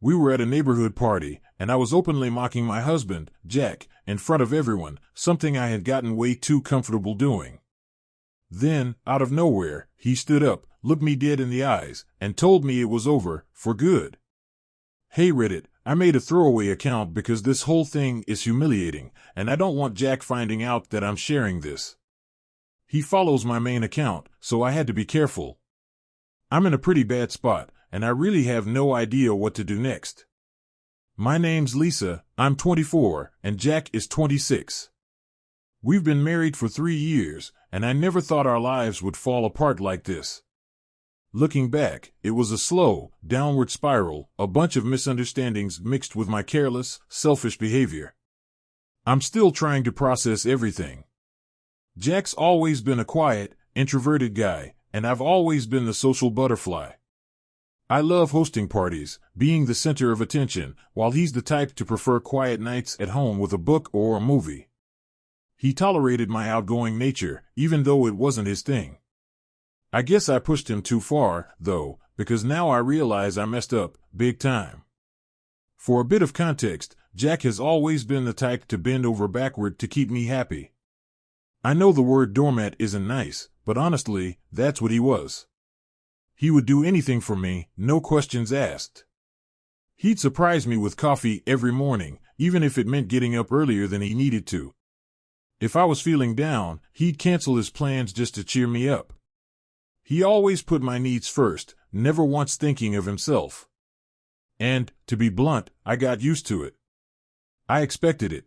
We were at a neighborhood party, and I was openly mocking my husband, Jack, in front of everyone, something I had gotten way too comfortable doing. Then, out of nowhere, he stood up, looked me dead in the eyes, and told me it was over, for good. Hey Reddit, I made a throwaway account because this whole thing is humiliating, and I don't want Jack finding out that I'm sharing this. He follows my main account, so I had to be careful. I'm in a pretty bad spot, and I really have no idea what to do next. My name's Lisa, I'm 24, and Jack is 26. We've been married for 3 years, and I never thought our lives would fall apart like this. Looking back, it was a slow, downward spiral, a bunch of misunderstandings mixed with my careless, selfish behavior. I'm still trying to process everything. Jack's always been a quiet, introverted guy, and I've always been the social butterfly. I love hosting parties, being the center of attention, while he's the type to prefer quiet nights at home with a book or a movie. He tolerated my outgoing nature, even though it wasn't his thing. I guess I pushed him too far, though, because now I realize I messed up, big time. For a bit of context, Jack has always been the type to bend over backward to keep me happy. I know the word doormat isn't nice, but honestly, that's what he was. He would do anything for me, no questions asked. He'd surprise me with coffee every morning, even if it meant getting up earlier than he needed to. If I was feeling down, he'd cancel his plans just to cheer me up. He always put my needs first, never once thinking of himself. And, to be blunt, I got used to it. I expected it.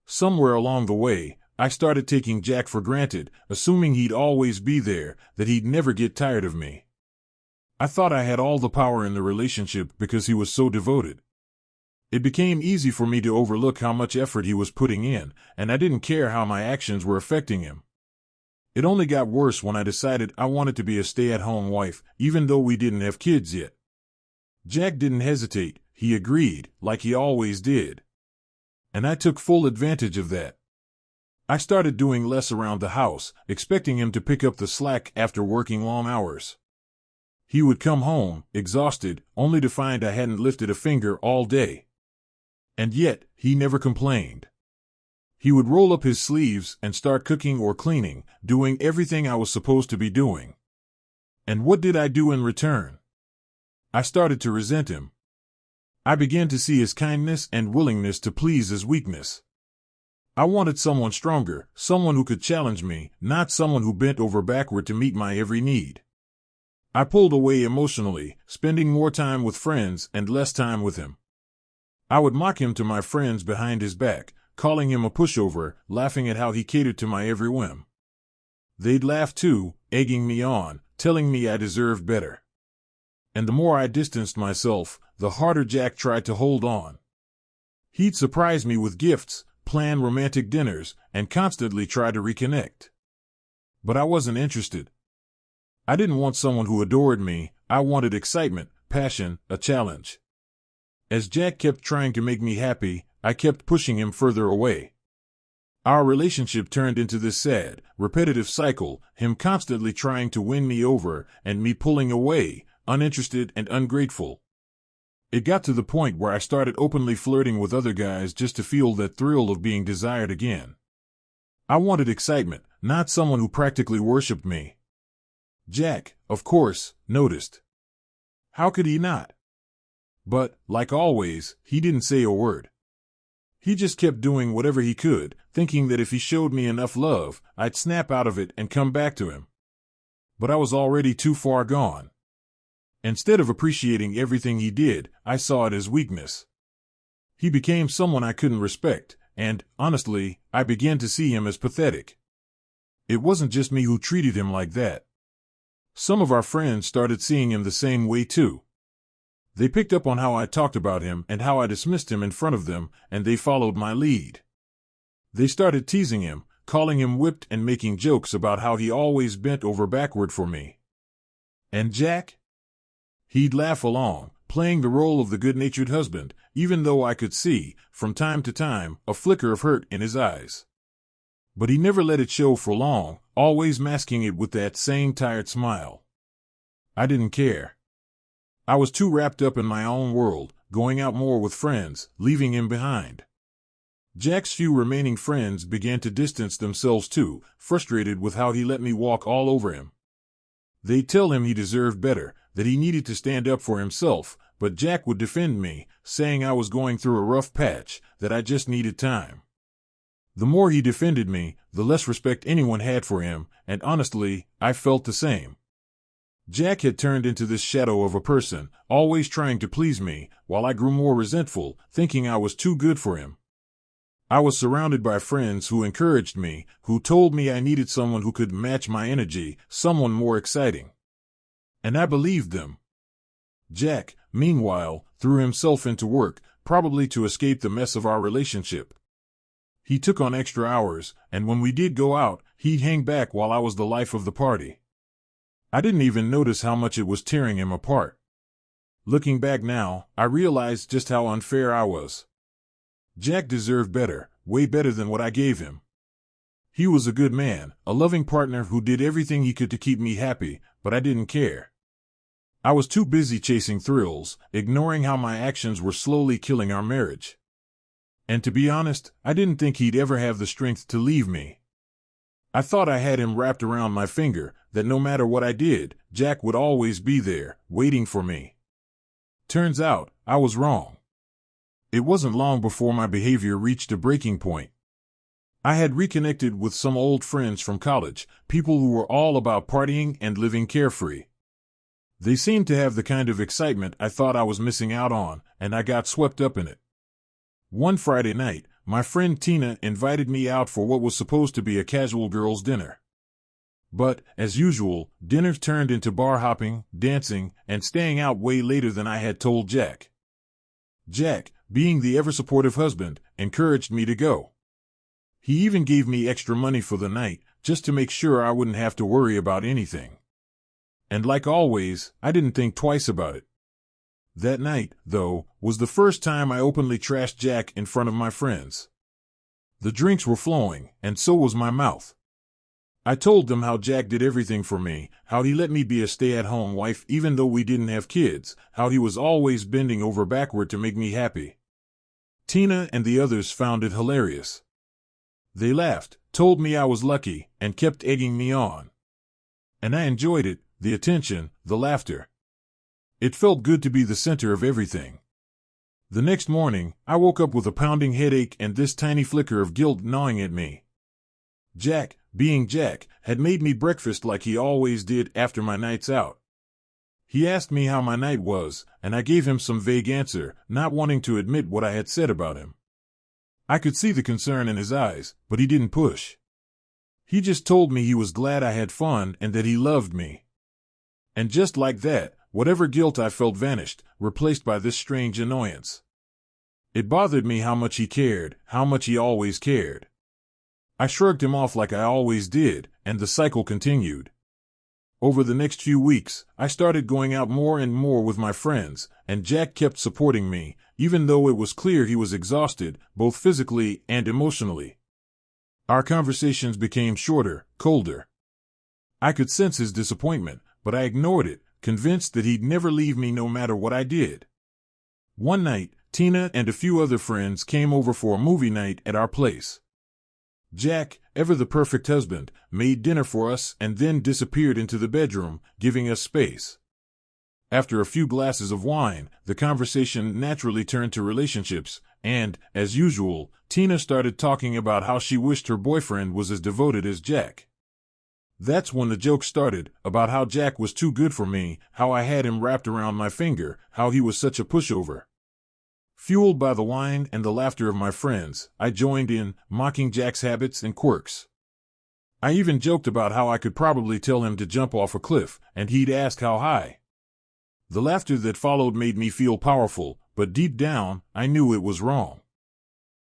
Somewhere along the way, I started taking Jack for granted, assuming he'd always be there, that he'd never get tired of me. I thought I had all the power in the relationship because he was so devoted. It became easy for me to overlook how much effort he was putting in, and I didn't care how my actions were affecting him. It only got worse when I decided I wanted to be a stay-at-home wife, even though we didn't have kids yet. Jack didn't hesitate, he agreed, like he always did. And I took full advantage of that. I started doing less around the house, expecting him to pick up the slack after working long hours. He would come home, exhausted, only to find I hadn't lifted a finger all day. And yet, he never complained. He would roll up his sleeves and start cooking or cleaning, doing everything I was supposed to be doing. And what did I do in return? I started to resent him. I began to see his kindness and willingness to please as weakness. I wanted someone stronger, someone who could challenge me, not someone who bent over backward to meet my every need. I pulled away emotionally, spending more time with friends and less time with him. I would mock him to my friends behind his back, calling him a pushover, laughing at how he catered to my every whim. They'd laugh too, egging me on, telling me I deserved better. And the more I distanced myself, the harder Jack tried to hold on. He'd surprise me with gifts, plan romantic dinners, and constantly try to reconnect. But I wasn't interested. I didn't want someone who adored me, I wanted excitement, passion, a challenge. As Jack kept trying to make me happy, I kept pushing him further away. Our relationship turned into this sad, repetitive cycle, him constantly trying to win me over, and me pulling away, uninterested and ungrateful. It got to the point where I started openly flirting with other guys just to feel that thrill of being desired again. I wanted excitement, not someone who practically worshipped me. Jack, of course, noticed. How could he not? But, like always, he didn't say a word. He just kept doing whatever he could, thinking that if he showed me enough love, I'd snap out of it and come back to him. But I was already too far gone. Instead of appreciating everything he did, I saw it as weakness. He became someone I couldn't respect, and, honestly, I began to see him as pathetic. It wasn't just me who treated him like that. Some of our friends started seeing him the same way too. They picked up on how I talked about him and how I dismissed him in front of them, and they followed my lead. They started teasing him, calling him whipped and making jokes about how he always bent over backward for me. And Jack? He'd laugh along, playing the role of the good-natured husband, even though I could see, from time to time, a flicker of hurt in his eyes. But he never let it show for long, always masking it with that same tired smile. I didn't care. I was too wrapped up in my own world, going out more with friends, leaving him behind. Jack's few remaining friends began to distance themselves too, frustrated with how he let me walk all over him. They'd tell him he deserved better, that he needed to stand up for himself, but Jack would defend me, saying I was going through a rough patch, that I just needed time. The more he defended me, the less respect anyone had for him, and honestly, I felt the same. Jack had turned into this shadow of a person, always trying to please me, while I grew more resentful, thinking I was too good for him. I was surrounded by friends who encouraged me, who told me I needed someone who could match my energy, someone more exciting. And I believed them. Jack, meanwhile, threw himself into work, probably to escape the mess of our relationship. He took on extra hours, and when we did go out, he'd hang back while I was the life of the party. I didn't even notice how much it was tearing him apart. Looking back now, I realized just how unfair I was. Jack deserved better, way better than what I gave him. He was a good man, a loving partner who did everything he could to keep me happy, but I didn't care. I was too busy chasing thrills, ignoring how my actions were slowly killing our marriage. And to be honest, I didn't think he'd ever have the strength to leave me. I thought I had him wrapped around my finger, that no matter what I did, Jack would always be there, waiting for me. Turns out, I was wrong. It wasn't long before my behavior reached a breaking point. I had reconnected with some old friends from college, people who were all about partying and living carefree. They seemed to have the kind of excitement I thought I was missing out on, and I got swept up in it. One Friday night, my friend Tina invited me out for what was supposed to be a casual girls' dinner. But, as usual, dinner turned into bar hopping, dancing, and staying out way later than I had told Jack. Jack, being the ever-supportive husband, encouraged me to go. He even gave me extra money for the night, just to make sure I wouldn't have to worry about anything. And like always, I didn't think twice about it. That night, though, was the first time I openly trashed Jack in front of my friends. The drinks were flowing, and so was my mouth. I told them how Jack did everything for me, how he let me be a stay-at-home wife even though we didn't have kids, how he was always bending over backward to make me happy. Tina and the others found it hilarious. They laughed, told me I was lucky, and kept egging me on. And I enjoyed it, the attention, the laughter. It felt good to be the center of everything. The next morning, I woke up with a pounding headache and this tiny flicker of guilt gnawing at me. Jack, being Jack, had made me breakfast like he always did after my nights out. He asked me how my night was, and I gave him some vague answer, not wanting to admit what I had said about him. I could see the concern in his eyes, but he didn't push. He just told me he was glad I had fun and that he loved me. And just like that, whatever guilt I felt vanished, replaced by this strange annoyance. It bothered me how much he cared, how much he always cared. I shrugged him off like I always did, and the cycle continued. Over the next few weeks, I started going out more and more with my friends, and Jack kept supporting me, even though it was clear he was exhausted, both physically and emotionally. Our conversations became shorter, colder. I could sense his disappointment, but I ignored it, convinced that he'd never leave me no matter what I did. One night, Tina and a few other friends came over for a movie night at our place. Jack, ever the perfect husband, made dinner for us and then disappeared into the bedroom, giving us space. After a few glasses of wine, the conversation naturally turned to relationships, and, as usual, Tina started talking about how she wished her boyfriend was as devoted as Jack. That's when the joke started, about how Jack was too good for me, how I had him wrapped around my finger, how he was such a pushover. Fueled by the wine and the laughter of my friends, I joined in, mocking Jack's habits and quirks. I even joked about how I could probably tell him to jump off a cliff, and he'd ask how high. The laughter that followed made me feel powerful, but deep down, I knew it was wrong.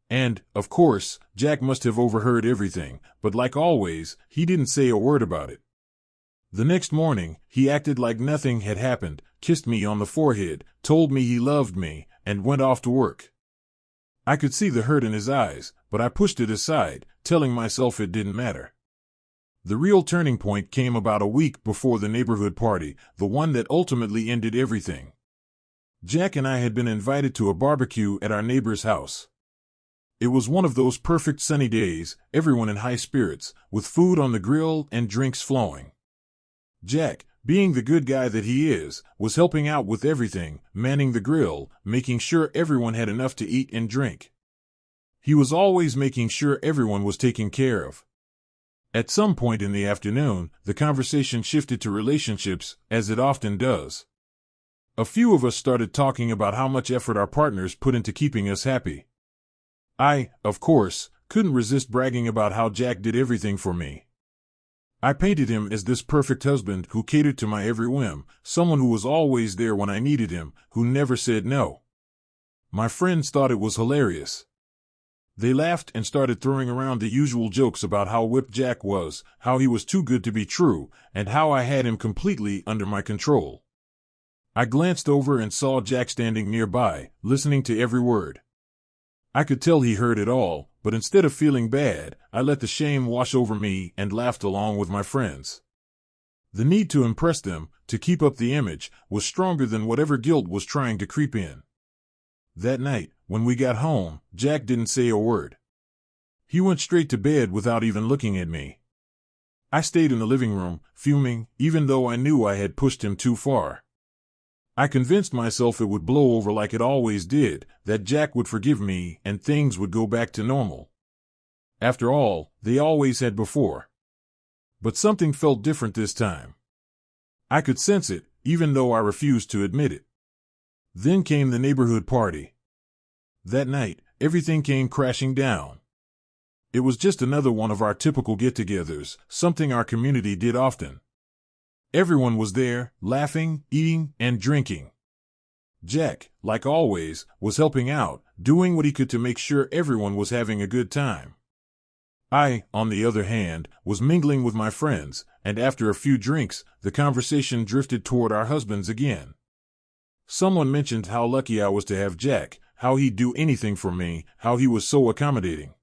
And, of course, Jack must have overheard everything, but like always, he didn't say a word about it. The next morning, he acted like nothing had happened, kissed me on the forehead, told me he loved me, and went off to work. I could see the hurt in his eyes, but I pushed it aside, telling myself it didn't matter. The real turning point came about a week before the neighborhood party, the one that ultimately ended everything. Jack and I had been invited to a barbecue at our neighbor's house. It was one of those perfect sunny days, everyone in high spirits, with food on the grill and drinks flowing. Jack, being the good guy that he is, was helping out with everything, manning the grill, making sure everyone had enough to eat and drink. He was always making sure everyone was taken care of. At some point in the afternoon, the conversation shifted to relationships, as it often does. A few of us started talking about how much effort our partners put into keeping us happy. I, of course, couldn't resist bragging about how Jack did everything for me. I painted him as this perfect husband who catered to my every whim, someone who was always there when I needed him, who never said no. My friends thought it was hilarious. They laughed and started throwing around the usual jokes about how whipped Jack was, how he was too good to be true, and how I had him completely under my control. I glanced over and saw Jack standing nearby, listening to every word. I could tell he heard it all, but instead of feeling bad, I let the shame wash over me and laughed along with my friends. The need to impress them, to keep up the image, was stronger than whatever guilt was trying to creep in. That night, when we got home, Jack didn't say a word. He went straight to bed without even looking at me. I stayed in the living room, fuming, even though I knew I had pushed him too far. I convinced myself it would blow over like it always did, that Jack would forgive me and things would go back to normal. After all, they always had before. But something felt different this time. I could sense it, even though I refused to admit it. Then came the neighborhood party. That night, everything came crashing down. It was just another one of our typical get-togethers, something our community did often. Everyone was there, laughing, eating, and drinking. Jack, like always, was helping out, doing what he could to make sure everyone was having a good time. I, on the other hand, was mingling with my friends, and after a few drinks, the conversation drifted toward our husbands again. Someone mentioned how lucky I was to have Jack, how he'd do anything for me, how he was so accommodating.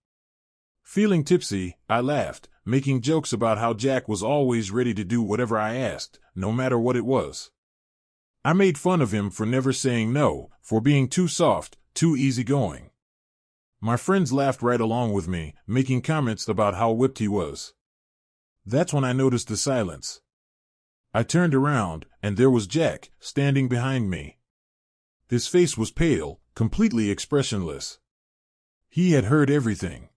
Feeling tipsy, I laughed, making jokes about how Jack was always ready to do whatever I asked, no matter what it was. I made fun of him for never saying no, for being too soft, too easygoing. My friends laughed right along with me, making comments about how whipped he was. That's when I noticed the silence. I turned around, and there was Jack, standing behind me. His face was pale, completely expressionless. He had heard everything.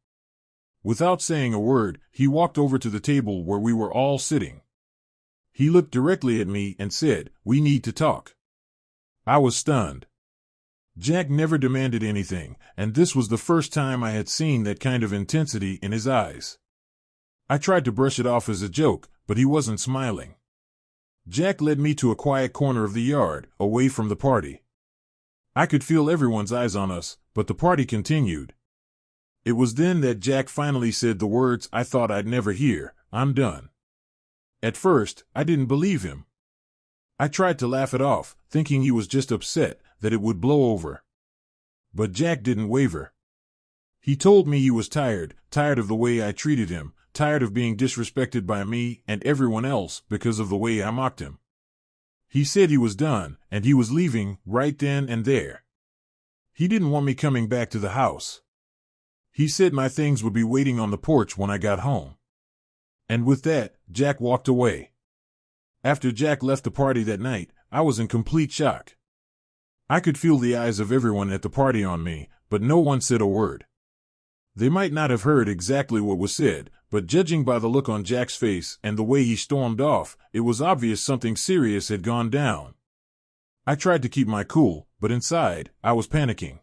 Without saying a word, he walked over to the table where we were all sitting. He looked directly at me and said, "We need to talk." I was stunned. Jack never demanded anything, and this was the first time I had seen that kind of intensity in his eyes. I tried to brush it off as a joke, but he wasn't smiling. Jack led me to a quiet corner of the yard, away from the party. I could feel everyone's eyes on us, but the party continued. It was then that Jack finally said the words I thought I'd never hear, "I'm done." At first, I didn't believe him. I tried to laugh it off, thinking he was just upset, that it would blow over. But Jack didn't waver. He told me he was tired of the way I treated him, tired of being disrespected by me and everyone else because of the way I mocked him. He said he was done, and he was leaving right then and there. He didn't want me coming back to the house. He said my things would be waiting on the porch when I got home. And with that, Jack walked away. After Jack left the party that night, I was in complete shock. I could feel the eyes of everyone at the party on me, but no one said a word. They might not have heard exactly what was said, but judging by the look on Jack's face and the way he stormed off, it was obvious something serious had gone down. I tried to keep my cool, but inside, I was panicking.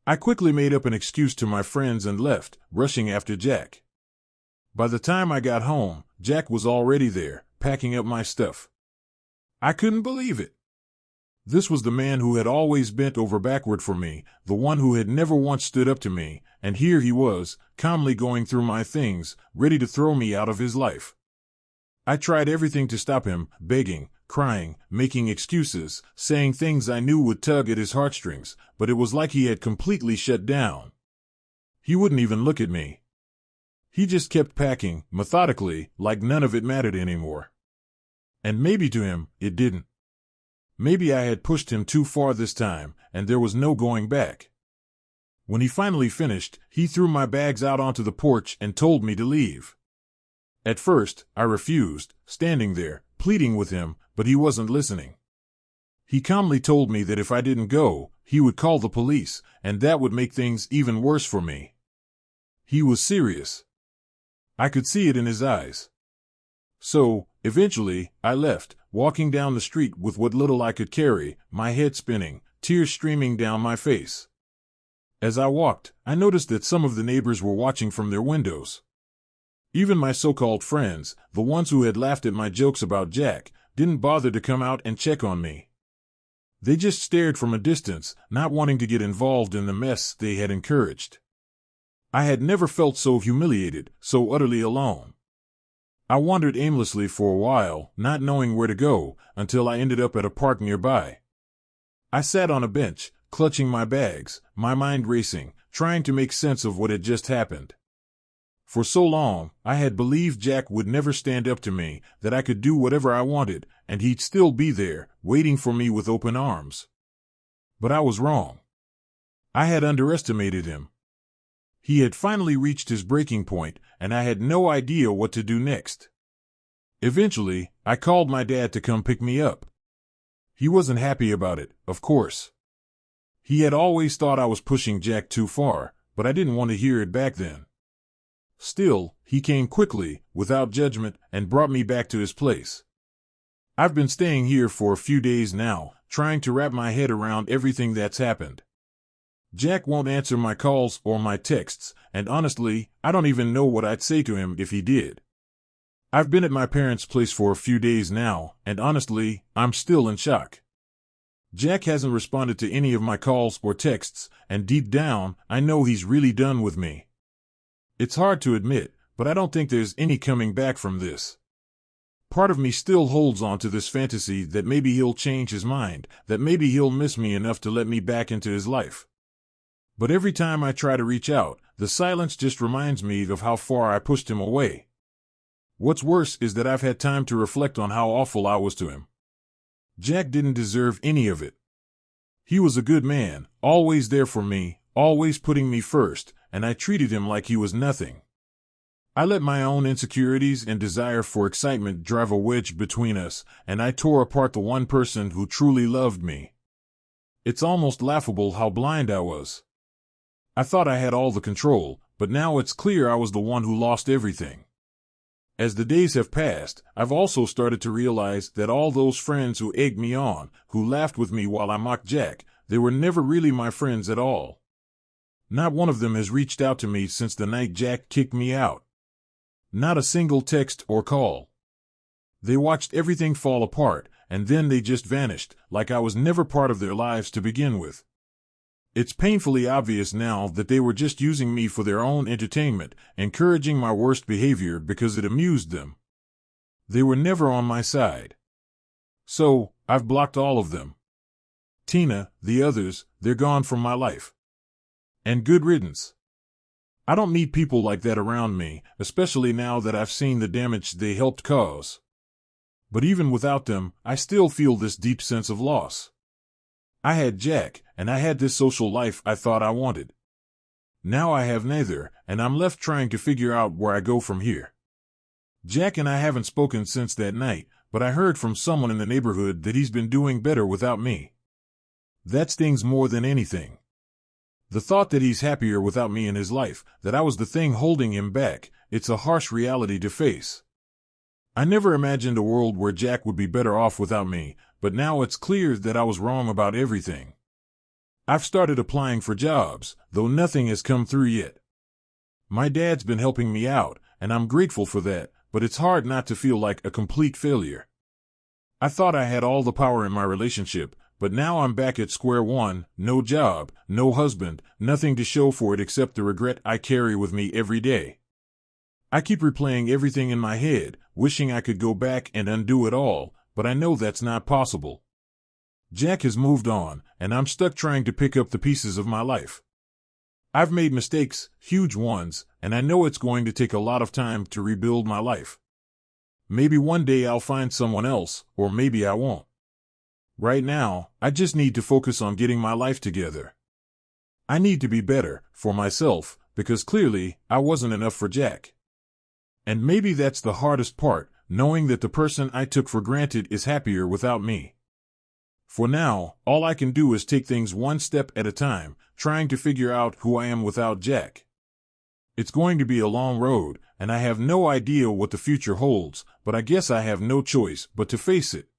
I quickly made up an excuse to my friends and left, rushing after Jack. By the time I got home, Jack was already there, packing up my stuff. I couldn't believe it. This was the man who had always bent over backward for me, the one who had never once stood up to me, and here he was, calmly going through my things, ready to throw me out of his life. I tried everything to stop him, begging, crying, making excuses, saying things I knew would tug at his heartstrings, but it was like he had completely shut down. He wouldn't even look at me. He just kept packing, methodically, like none of it mattered anymore. And maybe to him, it didn't. Maybe I had pushed him too far this time, and there was no going back. When he finally finished, he threw my bags out onto the porch and told me to leave. At first, I refused, standing there, pleading with him, but he wasn't listening. He calmly told me that if I didn't go, he would call the police, and that would make things even worse for me. He was serious. I could see it in his eyes. So, eventually, I left, walking down the street with what little I could carry, my head spinning, tears streaming down my face. As I walked, I noticed that some of the neighbors were watching from their windows. Even my so-called friends, the ones who had laughed at my jokes about Jack, didn't bother to come out and check on me. They just stared from a distance, not wanting to get involved in the mess they had encouraged. I had never felt so humiliated, so utterly alone. I wandered aimlessly for a while, not knowing where to go, until I ended up at a park nearby. I sat on a bench, clutching my bags, my mind racing, trying to make sense of what had just happened. For so long, I had believed Jack would never stand up to me, that I could do whatever I wanted, and he'd still be there, waiting for me with open arms. But I was wrong. I had underestimated him. He had finally reached his breaking point, and I had no idea what to do next. Eventually, I called my dad to come pick me up. He wasn't happy about it, of course. He had always thought I was pushing Jack too far, but I didn't want to hear it back then. Still, he came quickly, without judgment, and brought me back to his place. I've been staying here for a few days now, trying to wrap my head around everything that's happened. Jack won't answer my calls or my texts, and honestly, I don't even know what I'd say to him if he did. I've been at my parents' place for a few days now, and honestly, I'm still in shock. Jack hasn't responded to any of my calls or texts, and deep down, I know he's really done with me. It's hard to admit, but I don't think there's any coming back from this. Part of me still holds on to this fantasy that maybe he'll change his mind, that maybe he'll miss me enough to let me back into his life. But every time I try to reach out, the silence just reminds me of how far I pushed him away. What's worse is that I've had time to reflect on how awful I was to him. Jack didn't deserve any of it. He was a good man, always there for me, always putting me first, and I treated him like he was nothing. I let my own insecurities and desire for excitement drive a wedge between us, and I tore apart the one person who truly loved me. It's almost laughable how blind I was. I thought I had all the control, but now it's clear I was the one who lost everything. As the days have passed, I've also started to realize that all those friends who egged me on, who laughed with me while I mocked Jack, they were never really my friends at all. Not one of them has reached out to me since the night Jack kicked me out. Not a single text or call. They watched everything fall apart, and then they just vanished, like I was never part of their lives to begin with. It's painfully obvious now that they were just using me for their own entertainment, encouraging my worst behavior because it amused them. They were never on my side. So, I've blocked all of them. Tina, the others, they're gone from my life. And good riddance. I don't need people like that around me, especially now that I've seen the damage they helped cause. But even without them, I still feel this deep sense of loss. I had Jack, and I had this social life I thought I wanted. Now I have neither, and I'm left trying to figure out where I go from here. Jack and I haven't spoken since that night, but I heard from someone in the neighborhood that he's been doing better without me. That stings more than anything. The thought that he's happier without me in his life, that I was the thing holding him back, it's a harsh reality to face. I never imagined a world where Jack would be better off without me, but now it's clear that I was wrong about everything. I've started applying for jobs, though nothing has come through yet. My dad's been helping me out, and I'm grateful for that, but it's hard not to feel like a complete failure. I thought I had all the power in my relationship, but now I'm back at square one, no job, no husband, nothing to show for it except the regret I carry with me every day. I keep replaying everything in my head, wishing I could go back and undo it all, but I know that's not possible. Jack has moved on, and I'm stuck trying to pick up the pieces of my life. I've made mistakes, huge ones, and I know it's going to take a lot of time to rebuild my life. Maybe one day I'll find someone else, or maybe I won't. Right now, I just need to focus on getting my life together. I need to be better for myself because clearly I wasn't enough for Jack. And maybe that's the hardest part, knowing that the person I took for granted is happier without me. For now, all I can do is take things one step at a time, trying to figure out who I am without Jack. It's going to be a long road, and I have no idea what the future holds, but I guess I have no choice but to face it.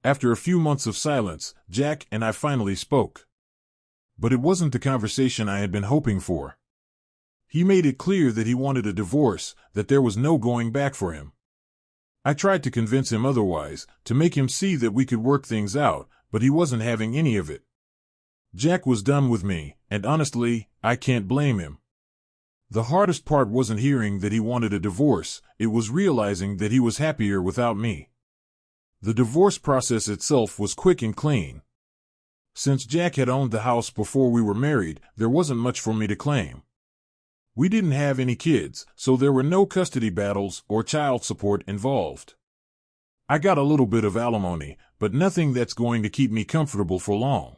After a few months of silence, Jack and I finally spoke. But it wasn't the conversation I had been hoping for. He made it clear that he wanted a divorce, that there was no going back for him. I tried to convince him otherwise, to make him see that we could work things out, but he wasn't having any of it. Jack was done with me, and honestly, I can't blame him. The hardest part wasn't hearing that he wanted a divorce, it was realizing that he was happier without me. The divorce process itself was quick and clean. Since Jack had owned the house before we were married, there wasn't much for me to claim. We didn't have any kids, so there were no custody battles or child support involved. I got a little bit of alimony, but nothing that's going to keep me comfortable for long.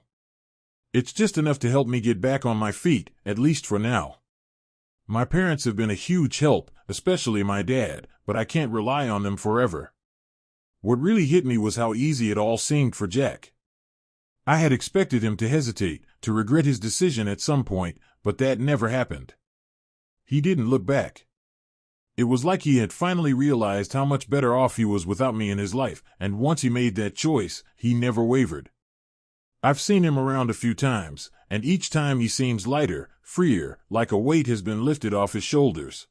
It's just enough to help me get back on my feet, at least for now. My parents have been a huge help, especially my dad, but I can't rely on them forever. What really hit me was how easy it all seemed for Jack. I had expected him to hesitate, to regret his decision at some point, but that never happened. He didn't look back. It was like he had finally realized how much better off he was without me in his life, and once he made that choice, he never wavered. I've seen him around a few times, and each time he seems lighter, freer, like a weight has been lifted off his shoulders.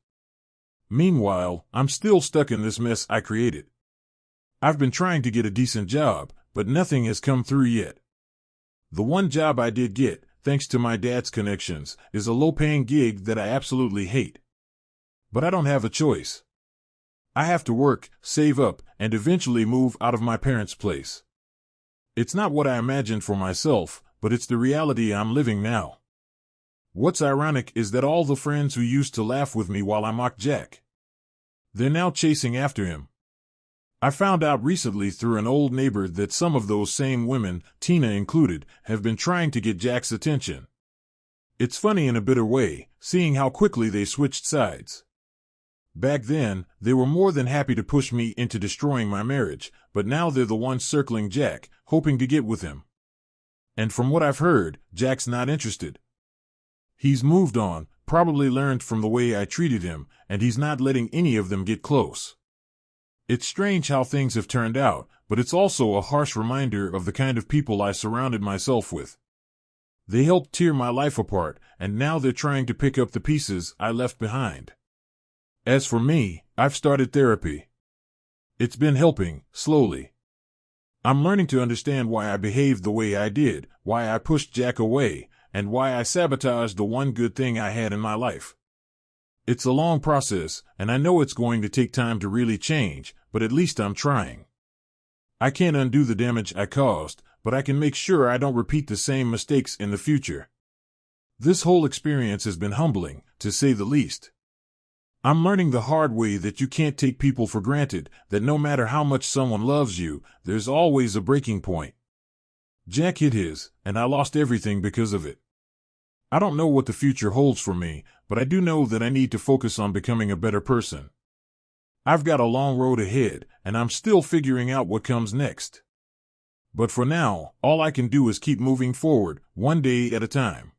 Meanwhile, I'm still stuck in this mess I created. I've been trying to get a decent job, but nothing has come through yet. The one job I did get, thanks to my dad's connections, is a low-paying gig that I absolutely hate. But I don't have a choice. I have to work, save up, and eventually move out of my parents' place. It's not what I imagined for myself, but it's the reality I'm living now. What's ironic is that all the friends who used to laugh with me while I mocked Jack, they're now chasing after him. I found out recently through an old neighbor that some of those same women, Tina included, have been trying to get Jack's attention. It's funny in a bitter way, seeing how quickly they switched sides. Back then, they were more than happy to push me into destroying my marriage, but now they're the ones circling Jack, hoping to get with him. And from what I've heard, Jack's not interested. He's moved on, probably learned from the way I treated him, and he's not letting any of them get close. It's strange how things have turned out, but it's also a harsh reminder of the kind of people I surrounded myself with. They helped tear my life apart, and now they're trying to pick up the pieces I left behind. As for me, I've started therapy. It's been helping, slowly. I'm learning to understand why I behaved the way I did, why I pushed Jack away, and why I sabotaged the one good thing I had in my life. It's a long process, and I know it's going to take time to really change, but at least I'm trying. I can't undo the damage I caused, but I can make sure I don't repeat the same mistakes in the future. This whole experience has been humbling, to say the least. I'm learning the hard way that you can't take people for granted, that no matter how much someone loves you, there's always a breaking point. Jack hit his, and I lost everything because of it. I don't know what the future holds for me, but I do know that I need to focus on becoming a better person. I've got a long road ahead, and I'm still figuring out what comes next. But for now, all I can do is keep moving forward, one day at a time.